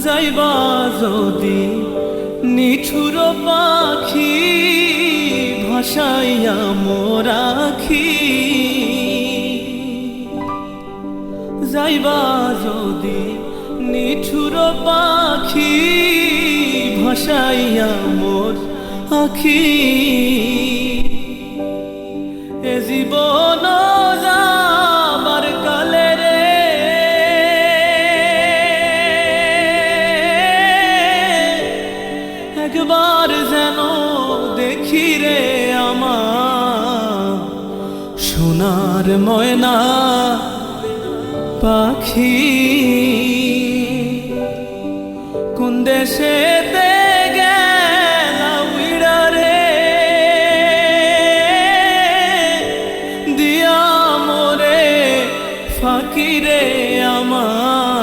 যাইবা যদি নিঠুর পাখি ভাসাইয়া মোরাখি, যাইবা যদি নিঠুর পাখি ভাসাইয়া মোর আখি, এ জীবন যাবার কালে রে একবার যেন দেখি রে আমার সোনার ময়না পাখি, কোন দেশেতে